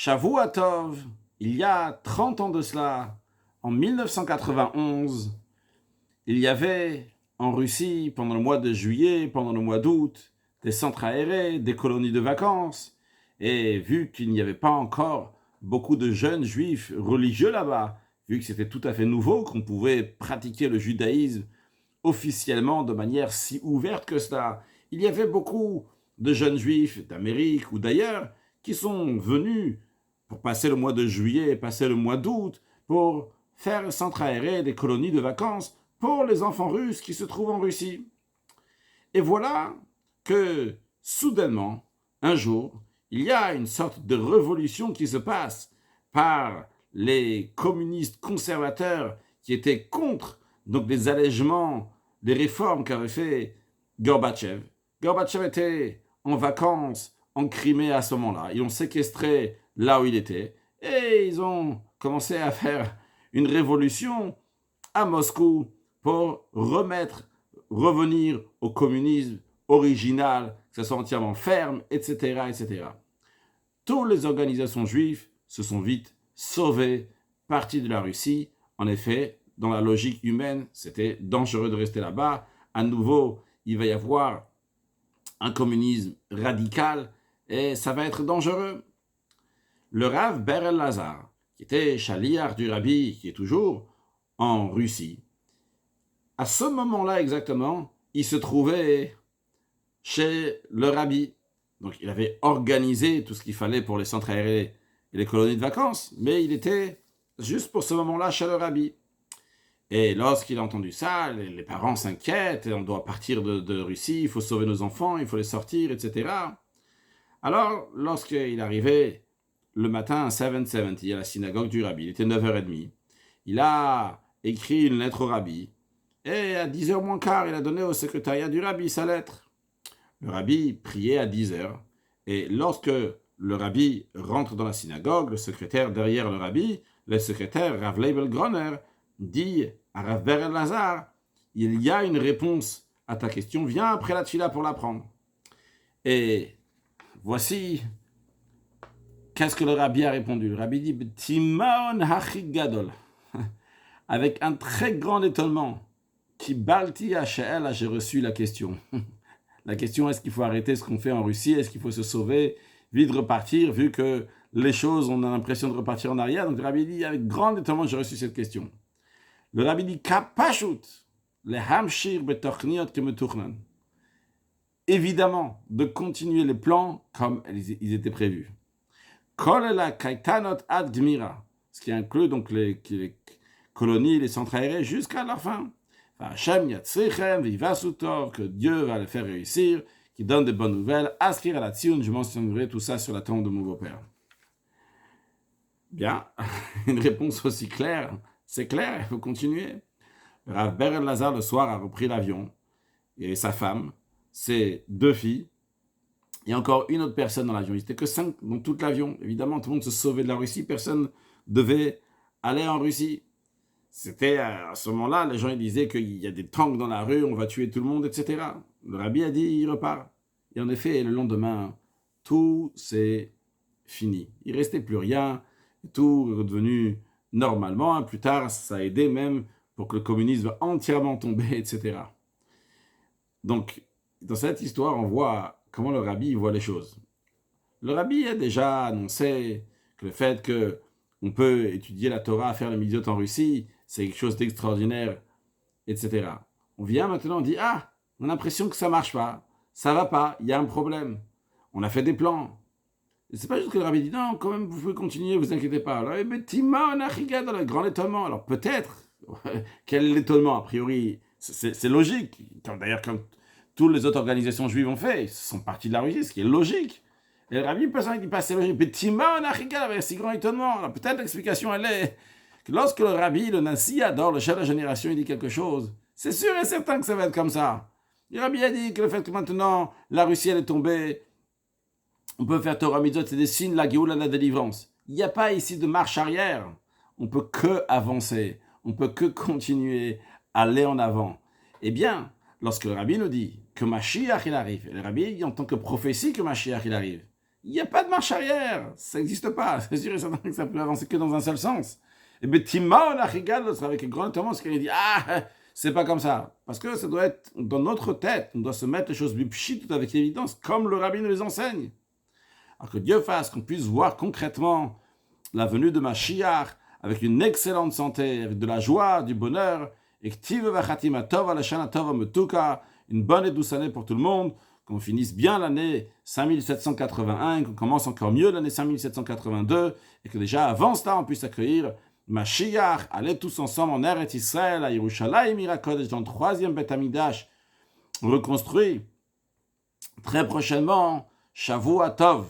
Shavua Tov, il y a 30 ans de cela, en 1991, il y avait en Russie, pendant le mois de juillet, pendant le mois d'août, des centres aérés, des colonies de vacances. Et vu qu'il n'y avait pas encore beaucoup de jeunes juifs religieux là-bas, vu que c'était tout à fait nouveau, qu'on pouvait pratiquer le judaïsme officiellement de manière si ouverte que cela, il y avait beaucoup de jeunes juifs d'Amérique ou d'ailleurs qui sont venus pour passer le mois de juillet, passer le mois d'août, pour faire le centre aéré des colonies de vacances pour les enfants russes qui se trouvent en Russie. Et voilà que, soudainement, un jour, il y a une sorte de révolution qui se passe par les communistes conservateurs qui étaient contre donc les allègements, les réformes qu'avait fait Gorbatchev. Gorbatchev était en vacances en Crimée à ce moment-là. Ils l'ont séquestré là où il était et ils ont commencé à faire une révolution à Moscou pour revenir au communisme original, que ce soit entièrement ferme, etc., etc. Toutes les organisations juives se sont vite sauvées, parties de la Russie. En effet, dans la logique humaine, c'était dangereux de rester là-bas. À nouveau, il va y avoir un communisme radical et ça va être dangereux. Le Rav Ber Elazar, qui était chaliar du Rabbi, qui est toujours en Russie, à ce moment-là exactement, il se trouvait chez le Rabbi. Donc il avait organisé tout ce qu'il fallait pour les centres aérés et les colonies de vacances, mais il était juste pour ce moment-là chez le Rabbi. Et lorsqu'il a entendu ça, les parents s'inquiètent, on doit partir de Russie, il faut sauver nos enfants, il faut les sortir, etc. Alors, lorsqu'il arrivait le matin à 770 à la synagogue du Rabbi, il était 9h30, il a écrit une lettre au Rabbi, et à 10h moins quart, il a donné au secrétariat du Rabbi sa lettre. Le Rabbi priait à 10h, et lorsque le Rabbi rentre dans la synagogue, le secrétaire derrière le Rabbi, le secrétaire Rav Leibel Groner, dit à Rav Ber Elazar, il y a une réponse à ta question, viens après la tfila pour la prendre. Et voici qu'est-ce que le Rabbi a répondu. Le Rabbi dit, Timaon hachik gadol, avec un très grand étonnement, qui balti HL, j'ai reçu la question. La question, est-ce qu'il faut arrêter ce qu'on fait en Russie? Est-ce qu'il faut se sauver, vite repartir, vu que les choses, on a l'impression de repartir en arrière? Donc le Rabbi dit, avec grand étonnement, j'ai reçu cette question. Le Rabbi dit, Kapashut, le hamshir betochniot kemetuchnan. Évidemment, de continuer les plans comme ils étaient prévus. Kolela kaitanot ad gmira, ce qui inclut donc les colonies, les centres aérés jusqu'à leur fin. Hashem yatzrichem vivasutov, que Dieu va le faire réussir, qui donne des bonnes nouvelles. Askir à la tzion, je mentionnerai tout ça sur la tombe de mon beau-père. Bien, une réponse aussi claire, c'est clair, il faut continuer. Rav Ber Elazar, le soir, a repris l'avion, et sa femme, ses 2 filles, et encore une autre personne dans l'avion. Il n'était que 5 dans tout l'avion. Évidemment, tout le monde se sauvait de la Russie, personne ne devait aller en Russie. C'était à ce moment-là, les gens ils disaient qu'il y a des tanks dans la rue, on va tuer tout le monde, etc. Le Rabbi a dit, il repart. Et en effet, le lendemain, tout c'est fini. Il ne restait plus rien, tout est redevenu normalement. Plus tard, ça a aidé même pour que le communisme entièrement tombé, etc. Donc, dans cette histoire, on voit comment le Rabbi voit les choses. Le Rabbi a déjà annoncé que le fait qu'on peut étudier la Torah, faire le mitzvot en Russie, c'est quelque chose d'extraordinaire, etc. On vient maintenant, on dit, on a l'impression que ça marche pas, ça va pas, il y a un problème. On a fait des plans. Et c'est pas juste que le Rabbi dit, non, quand même, vous pouvez continuer, vous inquiétez pas. Alors, mais Timon, Achiga, dans le grand étonnement. Alors, peut-être, quel est l'étonnement? A priori, c'est logique. D'ailleurs, comme toutes les autres organisations juives ont fait, ils sont partis de la Russie, ce qui est logique. Et le Rabbi, personne ne dit pas, c'est logique. Mais Timon, Achiga, avec si grand étonnement. Alors, peut-être l'explication, elle est que lorsque le Rabbi, le Nassi, adore le chef de la génération, il dit quelque chose, c'est sûr et certain que ça va être comme ça. Le Rabbi a dit que le fait que maintenant, la Russie, elle est tombée, on peut faire Torah Mitzvot, c'est des signes, la Géoula, la délivrance. Il n'y a pas ici de marche arrière. On peut que avancer. On peut que continuer à aller en avant. Eh bien, lorsque le Rabbi nous dit que Mashiach il arrive, et le Rabbi dit en tant que prophétie que Mashiach il arrive, Il n'y a pas de marche arrière. Ça n'existe pas. C'est sûr et certain que ça peut avancer que dans un seul sens. Et Betima, on a regardé avec un grand étonnement, ce qu'il dit, c'est pas comme ça. Parce que ça doit être dans notre tête. On doit se mettre les choses bipchit tout avec évidence, comme le rabbin nous les enseigne. Alors que Dieu fasse qu'on puisse voir concrètement la venue de Mashiach avec une excellente santé, avec de la joie, du bonheur, et une bonne et douce année pour tout le monde, qu'on finisse bien l'année 5781, qu'on commence encore mieux l'année 5782, et que déjà avant cela, on puisse accueillir Mashiach, aller tous ensemble en Eretz Israël, à Yerushalayim Irakodesh, dans le 3e Beth Amikdash, reconstruit très prochainement, Shavua Tov.